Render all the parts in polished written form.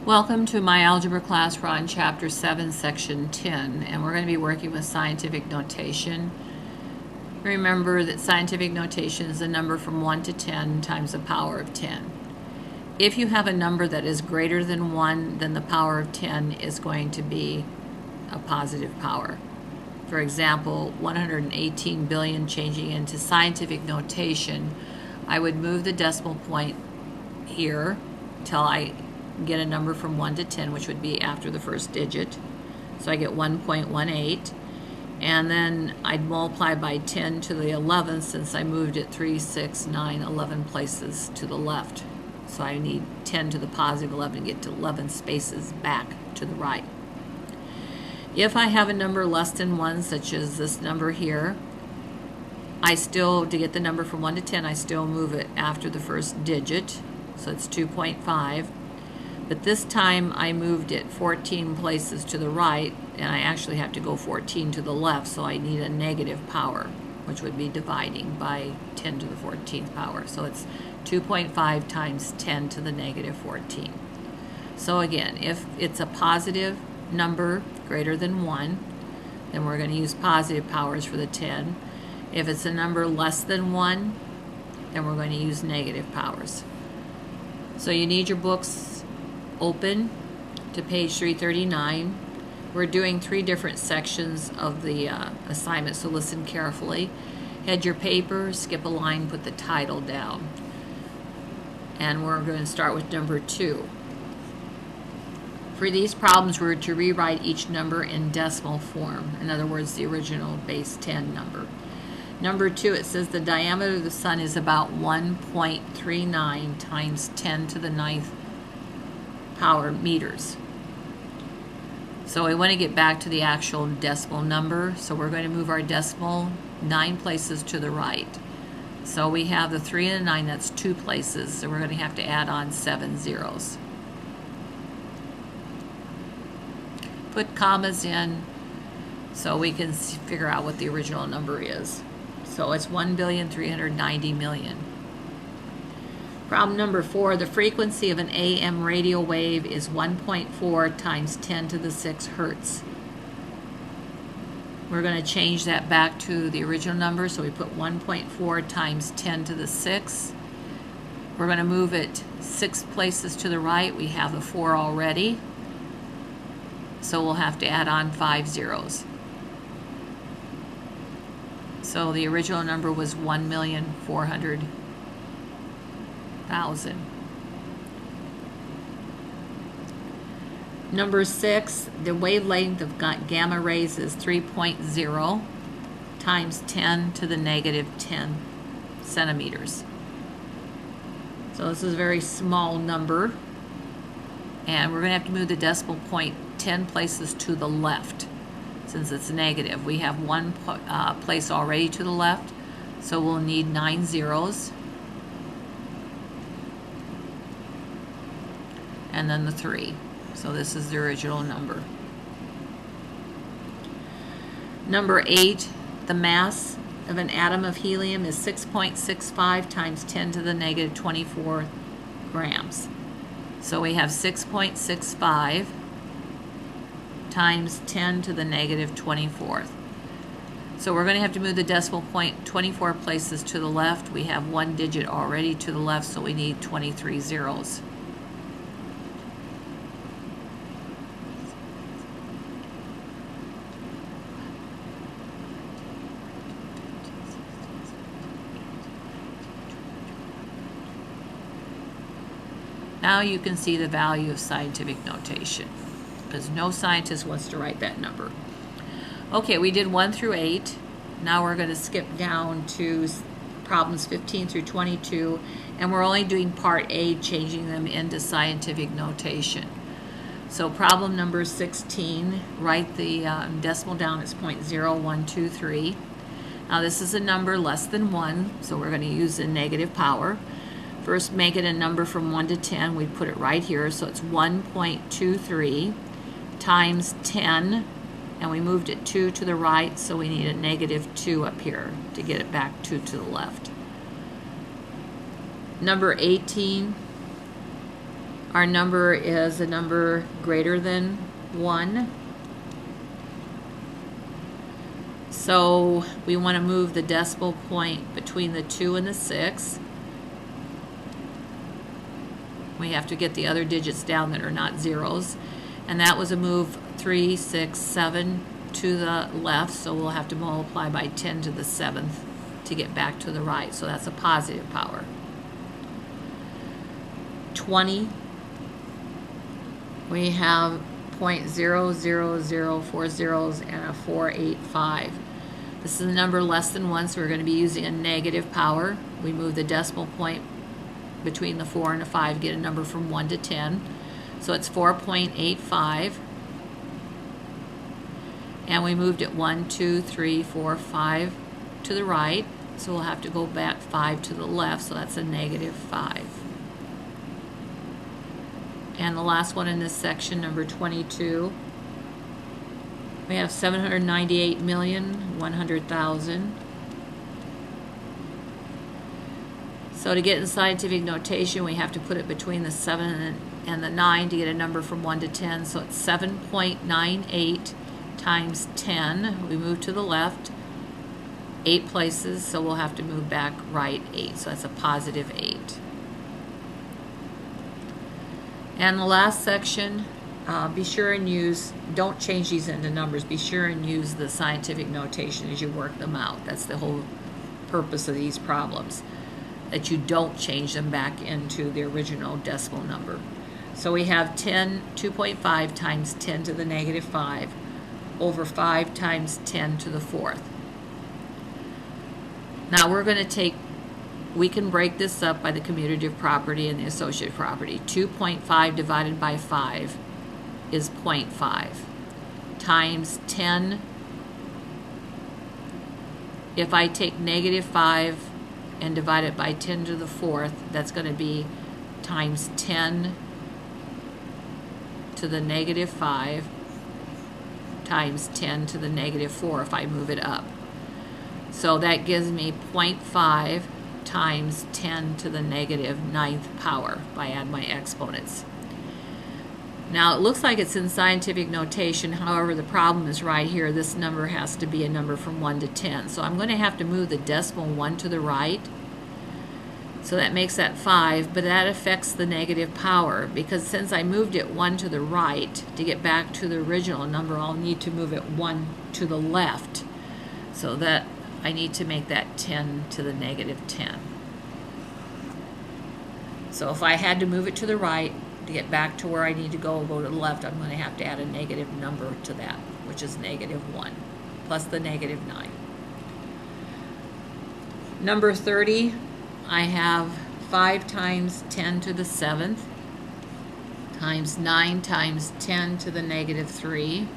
Welcome to my algebra class. We're on chapter 7, section 10, and we're going to be working with scientific notation. Remember that scientific notation is a number from 1 to 10 times the power of 10. If you have a number that is greater than 1, then the power of 10 is going to be a positive power. For example, 118 billion changing into scientific notation, I would move the decimal point here till I get a number from 1 to 10, which would be after the first digit. So I get 1.18, and then I'd multiply by 10 to the 11th since I moved it 3, 6, 9, 11 places to the left. So I need 10 to the positive 11 to get to 11 spaces back to the right. If I have a number less than 1, such as this number here, to get the number from 1 to 10, I still move it after the first digit. So it's 2.5. But this time I moved it 14 places to the right, and I actually have to go 14 to the left, so I need a negative power, which would be dividing by 10 to the 14th power. So it's 2.5 times 10 to the negative 14. So again, if it's a positive number greater than 1, then we're going to use positive powers for the 10. If it's a number less than 1, then we're going to use negative powers. So you need your books open to page 339. We're doing 3 different sections of the assignment, so listen carefully. Head your paper, skip a line, put the title down. And we're going to start with number 2. For these problems, we're to rewrite each number in decimal form. In other words, the original base 10 number. Number 2, it says the diameter of the sun is about 1.39 times 10 to the 9th power meters. So we want to get back to the actual decimal number, so we're going to move our decimal 9 places to the right. So we have the 3 and a 9, that's 2 places, so we're going to have to add on 7 zeros. Put commas in so we can figure out what the original number is. So it's 1,390,000,000. Problem number 4, the frequency of an AM radio wave is 1.4 times 10 to the 6 hertz. We're going to change that back to the original number, so we put 1.4 times 10 to the 6. We're going to move it 6 places to the right. We have the 4 already, so we'll have to add on 5 zeros. So the original number was 1,400,000. Number 6, the wavelength of gamma rays is 3.0 times 10 to the negative 10 centimeters. So this is a very small number, and we're going to have to move the decimal point 10 places to the left. Since it's negative, we have 1 place already to the left, so we'll need 9 zeros. And then the 3. So this is the original number. Number 8, the mass of an atom of helium is 6.65 times 10 to the negative 24 grams. So we have 6.65 times 10 to the negative 24th. So we're going to have to move the decimal point 24 places to the left. We have 1 digit already to the left, so we need 23 zeros. Now you can see the value of scientific notation, because no scientist wants to write that number. Okay, we did 1 through 8. Now we're going to skip down to problems 15 through 22, and we're only doing part A, changing them into scientific notation. So problem number 16, write the decimal down as 0.0123. Now this is a number less than 1, so we're going to use a negative power. First, make it a number from 1 to 10. We put it right here, so it's 1.23 times 10, and we moved it 2 to the right, so we need a negative 2 up here to get it back 2 to the left. Number 18, Our number is a number greater than 1. So we want to move the decimal point between the 2 and the 6. We have to get the other digits down that are not zeros. And that was a move 3, 6, 7 to the left, so we'll have to multiply by 10 to the 7th to get back to the right. So that's a positive power. 20, we have 0.00040 zeros and a 485. This is a number less than 1, so we're going to be using a negative power. We move the decimal point between the 4 and the 5, get a number from 1 to 10. So it's 4.85. And we moved it 1, 2, 3, 4, 5 to the right. So we'll have to go back 5 to the left, so that's a negative 5. And the last one in this section, number 22, we have 798,100,000. So to get in scientific notation, we have to put it between the 7 and the 9 to get a number from 1 to 10. So it's 7.98 times 10. We move to the left 8 places, so we'll have to move back right 8. So that's a positive 8. And the last section, be sure and use, don't change these into numbers, be sure and use the scientific notation as you work them out. That's the whole purpose of these problems, that you don't change them back into the original decimal number. So we have 2.5 times 10 to the negative 5 over 5 times 10 to the 4th. Now we're going to we can break this up by the commutative property and the associative property. 2.5 divided by 5 is 0.5 times 10. If I take negative 5 and divide it by 10 to the 4th, that's going to be times 10 to the negative 5 times 10 to the negative 4 if I move it up. So that gives me 0.5 times 10 to the negative 9th power if I add my exponents. Now it looks like it's in scientific notation, however the problem is right here. This number has to be a number from 1 to 10. So I'm going to have to move the decimal 1 to the right. So that makes that 5, but that affects the negative power because since I moved it 1 to the right, to get back to the original number, I'll need to move it 1 to the left. So that I need to make that 10 to the negative 10. So if I had to move it to the right to get back to where I need to go to the left, I'm going to have to add a negative number to that, which is negative 1, plus the negative 9. Number 30, I have 5 times 10 to the 7th times 9 times 10 to the negative 3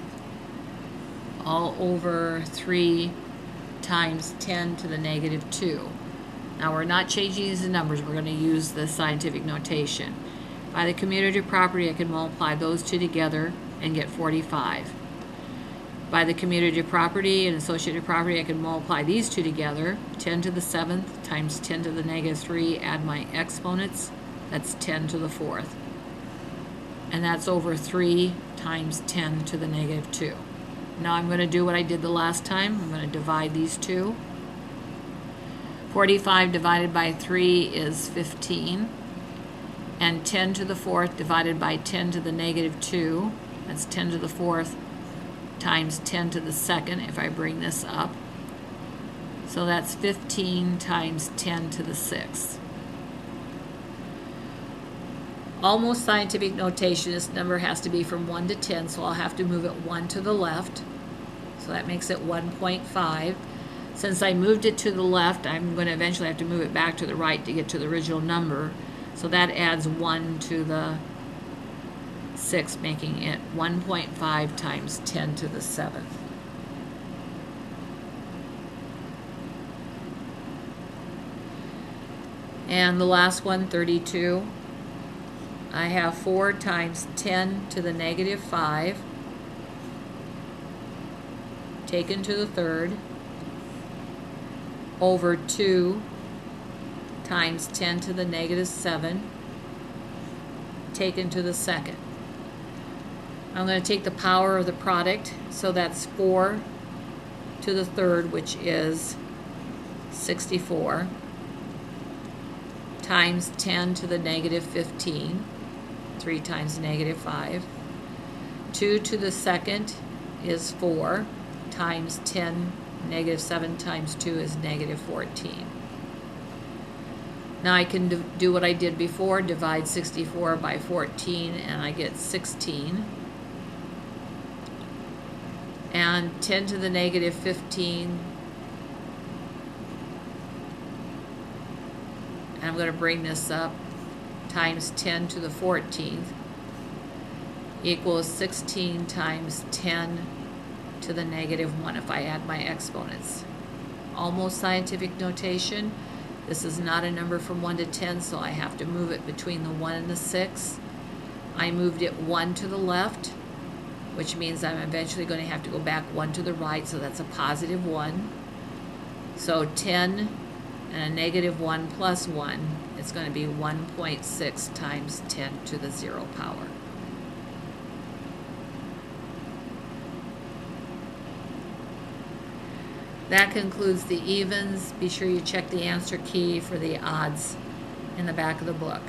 all over 3 times 10 to the negative 2. Now we're not changing these numbers, we're going to use the scientific notation. By the commutative property, I can multiply those two together and get 45. By the commutative property and associative property, I can multiply these two together, 10 to the 7th times 10 to the negative 3, add my exponents, that's 10 to the 4th. And that's over 3 times 10 to the negative 2. Now I'm going to do what I did the last time. I'm going to divide these two. 45 divided by 3 is 15. And 10 to the 4th divided by 10 to the negative 2, that's 10 to the 4th times 10 to the 2nd if I bring this up. So that's 15 times 10 to the 6th. Almost scientific notation, this number has to be from 1 to 10, so I'll have to move it 1 to the left. So that makes it 1.5. Since I moved it to the left, I'm going to eventually have to move it back to the right to get to the original number. So that adds 1 to the 6, making it 1.5 times 10 to the 7th. And the last one, 32. I have 4 times 10 to the negative 5 taken to the 3rd over 2 times 10 to the negative 7 taken to the second. I'm going to take the power of the product, so that's 4 to the third, which is 64, times 10 to the negative 15, 3 times negative 5. 2 to the second is 4, times 10, negative 7 times 2 is negative 14. Now I can do what I did before, divide 64 by 14, and I get 16. And 10 to the negative 15, and I'm going to bring this up, times 10 to the 14th, equals 16 times 10 to the negative 1 if I add my exponents. Almost scientific notation. This is not a number from 1 to 10, so I have to move it between the 1 and the 6. I moved it 1 to the left, which means I'm eventually going to have to go back 1 to the right, so that's a positive 1. So 10 and a negative 1 plus 1, it's going to be 1.6 times 10 to the 0 power. That concludes the evens. Be sure you check the answer key for the odds in the back of the book.